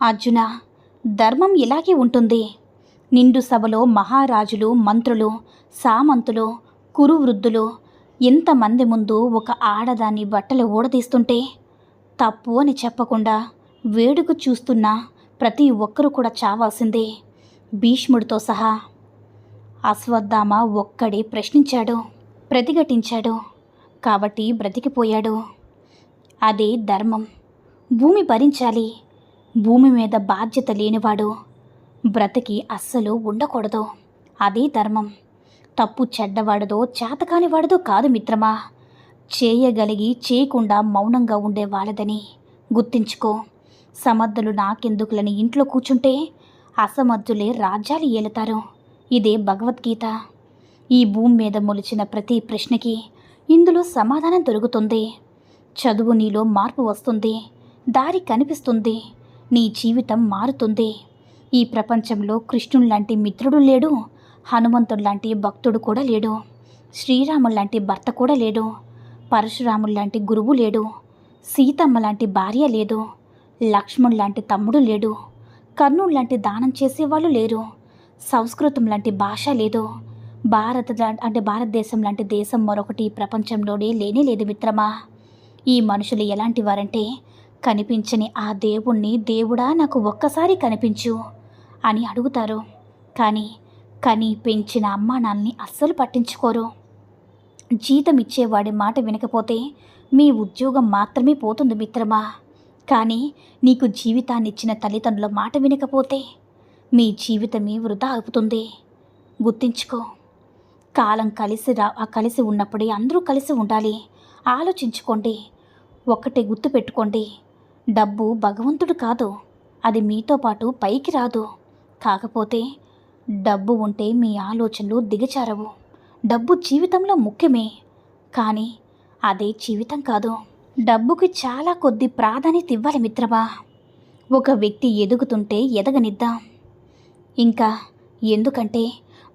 అర్జున, ధర్మం ఇలాగే ఉంటుంది. నిండు సభలో మహారాజులు, మంత్రులు, సామంతులు, కురువృద్ధులు ఇంతమంది ముందు ఒక ఆడదాని బట్టలు ఊడదీస్తుంటే తప్పు అని చెప్పకుండా వేడుక చూస్తున్న ప్రతి ఒక్కరూ కూడా చావాల్సిందే, భీష్ముడితో సహా. అశ్వత్థామ ఒక్కడే ప్రశ్నించాడు, ప్రతిఘటించాడు, కాబట్టి బ్రతికిపోయాడు. అదే ధర్మం. భూమి భరించాలి. భూమి మీద బాధ్యత లేనివాడు బ్రతికి అస్సలు ఉండకూడదు. అదే ధర్మం. తప్పు చెడ్డవాడదో చేతకానివాడదో కాదు మిత్రమా, చేయగలిగి చేయకుండా మౌనంగా ఉండే వాళ్ళదని గుర్తించుకో. సమర్థులు నాకెందుకులని ఇంట్లో కూర్చుంటే అసమర్థులే రాజ్యాలు ఏలుతారు. ఇదే భగవద్గీత. ఈ భూమి మీద మొలిచిన ప్రతి ప్రశ్నకి ఇందులో సమాధానం దొరుకుతుంది. చదువు నీలో మార్పు వస్తుంది, దారి కనిపిస్తుంది, నీ జీవితం మారుతుంది. ఈ ప్రపంచంలో కృష్ణుడు లాంటి మిత్రుడు లేడు, హనుమంతుడు లాంటి భక్తుడు కూడా లేడు, శ్రీరాముడు లాంటి భర్త కూడా లేడు, పరశురాముడు లాంటి గురువు లేడు, సీతమ్మ లాంటి భార్య లేదు, లక్ష్మణుడు లాంటి తమ్ముడు లేడు, కర్ణుడు లాంటి దానం చేసేవాళ్ళు లేరు, సంస్కృతం లాంటి భాష లేదు, భారతదేశం లాంటి దేశం మరొకటి ప్రపంచంలోనే లేనే లేదు మిత్రమా. ఈ మనుషులు ఎలాంటి వారంటే కనిపించని ఆ దేవుణ్ణి దేవుడా నాకు ఒక్కసారి కనిపించు అని అడుగుతారు. కానీ కని పెంచిన అమ్మానాల్ని అస్సలు పట్టించుకోరు. జీతం ఇచ్చేవాడి మాట వినకపోతే మీ ఉద్యోగం మాత్రమే పోతుంది మిత్రమా. కానీ నీకు జీవితాన్ని ఇచ్చిన తల్లిదండ్రుల మాట వినకపోతే మీ జీవితమే వృధా అవుతుంది. గుర్తించుకో. కాలం కలిసి ఉన్నప్పుడే అందరూ కలిసి ఉండాలి. ఆలోచించుకోండి. ఒక్కటే గుర్తుపెట్టుకోండి, డబ్బు భగవంతుడు కాదు, అది మీతో పాటు పైకి రాదు. కాకపోతే డబ్బు ఉంటే మీ ఆలోచనలు దిగచారవు. డబ్బు జీవితంలో ముఖ్యమే, కానీ అదే జీవితం కాదు. డబ్బుకి చాలా కొద్ది ప్రాధాన్యత ఇవ్వాలి మిత్రమా. ఒక వ్యక్తి ఎదుగుతుంటే ఎదగనిద్దాం. ఇంకా ఎందుకంటే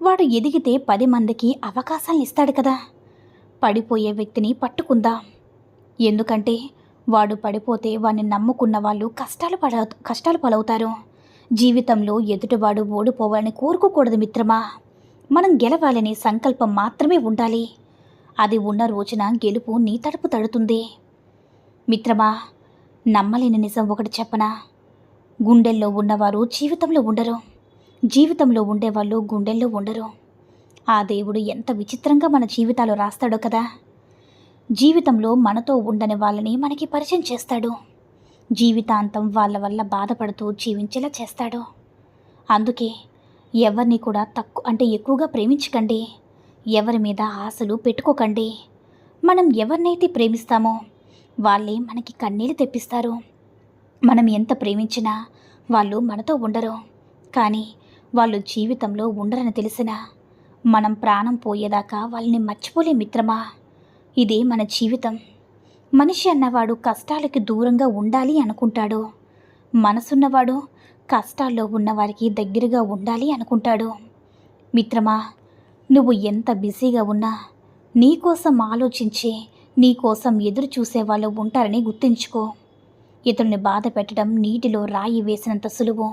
వాడు ఎదిగితే 10 మందికి అవకాశాలను ఇస్తాడు కదా. పడిపోయే వ్యక్తిని పట్టుకుందాం. ఎందుకంటే వాడు పడిపోతే వాడిని నమ్ముకున్న వాళ్ళు కష్టాలు పాలవుతారు. జీవితంలో ఎదుటివాడు ఓడిపోవాలని కోరుకోకూడదు మిత్రమా. మనం గెలవాలనే సంకల్పం మాత్రమే ఉండాలి. అది ఉన్న రోజున గెలుపు నీ తడుపు తడుతుంది. మిత్రమా, నమ్మలేని నిజం ఒకటి చెప్పనా. గుండెల్లో ఉన్నవారు జీవితంలో ఉండరు, జీవితంలో ఉండేవాళ్ళు గుండెల్లో ఉండరు. ఆ దేవుడు ఎంత విచిత్రంగా మన జీవితాలు రాస్తాడో కదా. జీవితంలో మనతో ఉండని వాళ్ళని మనకి పరిచయం చేస్తాడు. జీవితాంతం వాళ్ళ వల్ల బాధపడుతూ జీవించేలా చేస్తాడు. అందుకే ఎవరిని కూడా ఎక్కువగా ప్రేమించకండి. ఎవరి మీద ఆశలు పెట్టుకోకండి. మనం ఎవరినైతే ప్రేమిస్తామో వాళ్ళే మనకి కన్నీళ్ళు తెప్పిస్తారు. మనం ఎంత ప్రేమించినా వాళ్ళు మనతో ఉండరు. కానీ వాళ్ళు జీవితంలో ఉండరని తెలిసినా మనం ప్రాణం పోయేదాకా వాళ్ళని మర్చిపోలే మిత్రమా. ఇదే మన జీవితం. మనిషి అన్నవాడు కష్టాలకి దూరంగా ఉండాలి అనుకుంటాడు. మనసున్నవాడు కష్టాల్లో ఉన్నవారికి దగ్గరగా ఉండాలి అనుకుంటాడు. మిత్రమా, నువ్వు ఎంత బిజీగా ఉన్నా నీకోసం ఆలోచించే, నీకోసం ఎదురు చూసేవాళ్ళు ఉంటారని గుర్తుంచుకో. ఇతరుని బాధ పెట్టడం నీటిలో రాయి వేసినంత సులువు.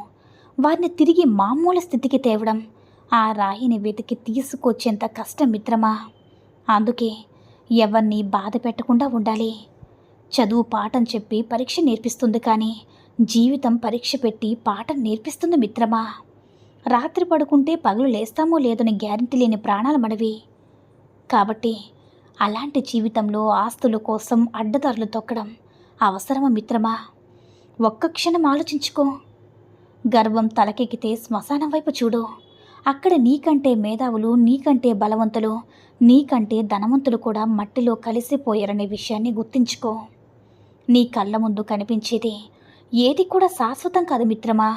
వారిని తిరిగి మామూలు స్థితికి తేవడం ఆ రాయిని వెతికి తీసుకొచ్చేంత కష్టం మిత్రమా. అందుకే ఎవరిని బాధ పెట్టకుండా ఉండాలి. చదువు పాఠం చెప్పి పరీక్ష నేర్పిస్తుంది, కానీ జీవితం పరీక్ష పెట్టి పాఠం నేర్పిస్తుంది మిత్రమా. రాత్రి పడుకుంటే పగలు లేస్తామో లేదని గ్యారంటీ లేని ప్రాణాలు మనవి. కాబట్టి అలాంటి జీవితంలో ఆస్తుల కోసం అడ్డదారులు తొక్కడం అవసరమా మిత్రమా? ఒక్క క్షణం ఆలోచించుకో. గర్వం తలకెక్కితే శ్మశానం వైపు చూడు. అక్కడ నీకంటే మేధావులు, నీకంటే బలవంతులు, నీకంటే ధనవంతులు కూడా మట్టిలో కలిసిపోయారనే విషయాన్ని గుర్తుంచుకో. నీ కళ్ళ ముందు కనిపించేది ఏది కూడా శాశ్వతం కాదు మిత్రమా.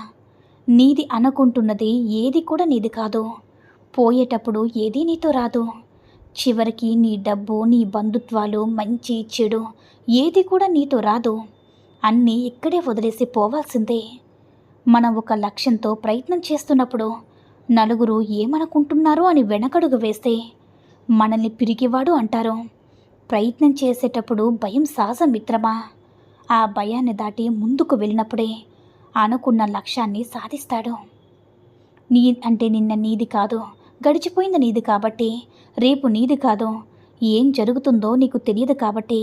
నీది అనుకుంటున్నది ఏది కూడా నీది కాదు. పోయేటప్పుడు ఏదీ నీతో రాదు. చివరికి నీ డబ్బు, నీ బంధుత్వాలు, మంచి చెడు ఏది కూడా నీతో రాదు. అన్నీ ఇక్కడే వదిలేసి పోవాల్సిందే. మనం ఒక లక్ష్యంతో ప్రయత్నం చేస్తున్నప్పుడు నలుగురు ఏమనుకుంటున్నారో అని వెనకడుగు వేస్తే మనల్ని పిరిగివాడు అంటారు. ప్రయత్నం చేసేటప్పుడు భయం సహజం మిత్రమా. ఆ భయాన్ని దాటి ముందుకు వెళ్ళినప్పుడే అనుకున్న లక్ష్యాన్ని సాధిస్తాడు. నిన్న నీది కాదు, గడిచిపోయింది నీది కాబట్టి, రేపు నీది కాదు, ఏం జరుగుతుందో నీకు తెలియదు కాబట్టి,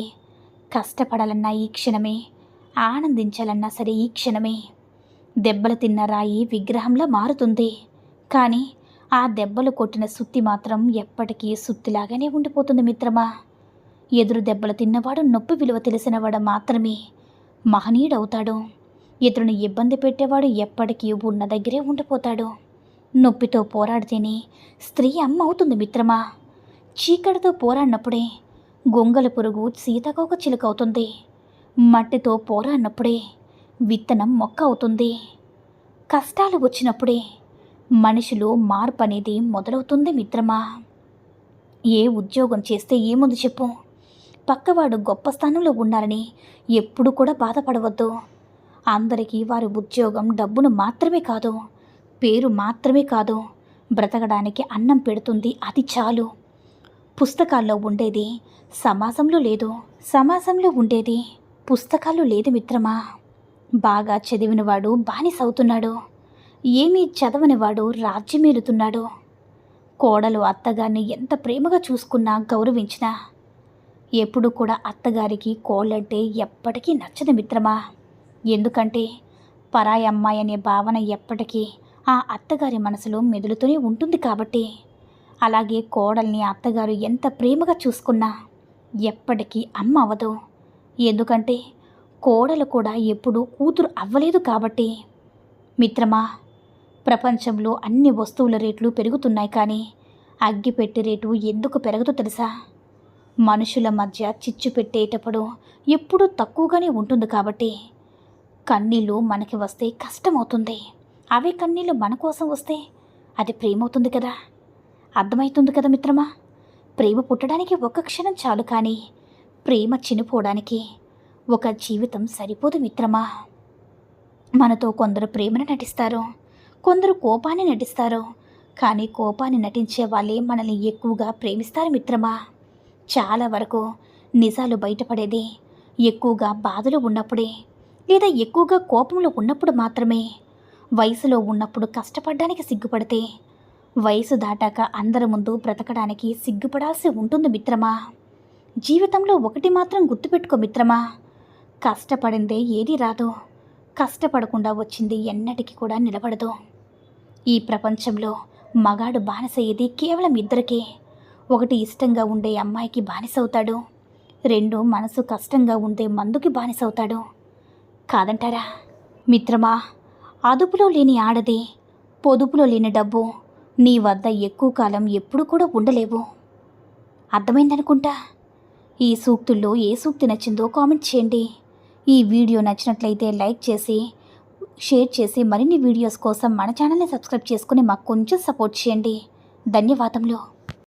కష్టపడాలన్నా ఈ క్షణమే, ఆనందించాలన్నా సరే ఈ క్షణమే. దెబ్బలు తిన్న రాయి విగ్రహంలా మారుతుంది, కానీ ఆ దెబ్బలు కొట్టిన సుత్తి మాత్రం ఎప్పటికీ సుత్తిలాగానే ఉండిపోతుంది మిత్రమా. ఎదురు దెబ్బలు తిన్నవాడు నొప్పి విలువ తెలిసినవాడు మాత్రమే మహనీయుడవుతాడు. ఇతరుని ఇబ్బంది పెట్టేవాడు ఎప్పటికీ ఉన్న దగ్గరే ఉండిపోతాడు. నొప్పితో పోరాడితేనే స్త్రీ అమ్మ అవుతుంది మిత్రమా. చీకటితో పోరాడినప్పుడే గొంగల పురుగు సీతాకోక చిలుక అవుతుంది. మట్టితో పోరాడినప్పుడే విత్తనం మొక్క అవుతుంది. కష్టాలు వచ్చినప్పుడే మనిషిలో మార్పు అనేది మొదలవుతుంది మిత్రమా. ఏ ఉద్యోగం చేస్తే ఏముంది చెప్పు, పక్కవాడు గొప్ప స్థానంలో ఉన్నారని ఎప్పుడు కూడా బాధపడవద్దు. అందరికీ వారి ఉద్యోగం డబ్బును మాత్రమే కాదు, పేరు మాత్రమే కాదు, బ్రతకడానికి అన్నం పెడుతుంది, అది చాలు. పుస్తకాల్లో ఉండేది సమాజంలో లేదు, సమాజంలో ఉండేది పుస్తకాల్లో లేదు మిత్రమా. బాగా చదివినవాడు బానిసవుతున్నాడు, ఏమీ చదవనివాడు రాజ్యమేలుతున్నాడు. కోడలు అత్తగారిని ఎంత ప్రేమగా చూసుకున్నా, గౌరవించినా ఎప్పుడు కూడా అత్తగారికి కోళ్ళంటే ఎప్పటికీ నచ్చదు మిత్రమా. ఎందుకంటే పరాయి అమ్మాయి అనే భావన ఎప్పటికీ ఆ అత్తగారి మనసులో మెదులుతూనే ఉంటుంది కాబట్టి. అలాగే కోడల్ని అత్తగారు ఎంత ప్రేమగా చూసుకున్నా ఎప్పటికీ అమ్మ అవ్వదు. ఎందుకంటే కోడలు కూడా ఎప్పుడూ కూతురు అవ్వలేదు కాబట్టి. మిత్రమా, ప్రపంచంలో అన్ని వస్తువుల రేట్లు పెరుగుతున్నాయి, కానీ అగ్గిపెట్టె రేటు ఎందుకు పెరగదో తెలుసా? మనుషుల మధ్య చిచ్చు పెట్టేటప్పుడు ఎప్పుడూ తక్కువగానే ఉంటుంది కాబట్టి. కన్నీళ్ళు మనకి వస్తే కష్టమవుతుంది, అవే కన్నీళ్ళు మన కోసం వస్తే అది ప్రేమ అవుతుంది కదా. అర్థమవుతుంది కదా మిత్రమా. ప్రేమ పుట్టడానికి ఒక క్షణం చాలు, కానీ ప్రేమ చనిపోవడానికి ఒక జీవితం సరిపోదు మిత్రమా. మనతో కొందరు ప్రేమను నటిస్తారు, కొందరు కోపాన్ని నటిస్తారు, కానీ కోపాన్ని నటించే వాళ్ళే మనల్ని ఎక్కువగా ప్రేమిస్తారు మిత్రమా. చాలా వరకు నిజాలు బయటపడేది ఎక్కువగా బాధలో ఉన్నప్పుడే, లేదా ఎక్కువగా కోపంలో ఉన్నప్పుడు మాత్రమే. వయసులో ఉన్నప్పుడు కష్టపడడానికి సిగ్గుపడితే వయసు దాటాక అందరి ముందు బ్రతకడానికి సిగ్గుపడాల్సి ఉంటుంది మిత్రమా. జీవితంలో ఒకటి మాత్రం గుర్తుపెట్టుకో మిత్రమా, కష్టపడిందే ఏదీ రాదు, కష్టపడకుండా వచ్చింది ఎన్నటికీ కూడా నిలబడదు. ఈ ప్రపంచంలో మగాడు బానిస ఏది కేవలం ఇద్దరికే. ఒకటి ఇష్టంగా ఉండే అమ్మాయికి బానిసవుతాడు, రెండు మనసు కష్టంగా ఉండే మందుకి బానిసవుతాడు. కాదంటారా మిత్రమా? అదుపులో లేని ఆడది, పొదుపులో లేని డబ్బు నీ వద్ద ఎక్కువ కాలం ఎప్పుడు కూడా ఉండలేవు. అర్థమైందనుకుంటా. ఈ సూక్తుల్లో ఏ సూక్తి నచ్చిందో కామెంట్ చేయండి. ఈ వీడియో నచ్చినట్లయితే లైక్ చేసి, షేర్ చేసి, మరిన్ని వీడియోస్ కోసం మన ఛానల్ని సబ్స్క్రైబ్ చేసుకుని మాకు కొంచెం సపోర్ట్ చేయండి. ధన్యవాదములు.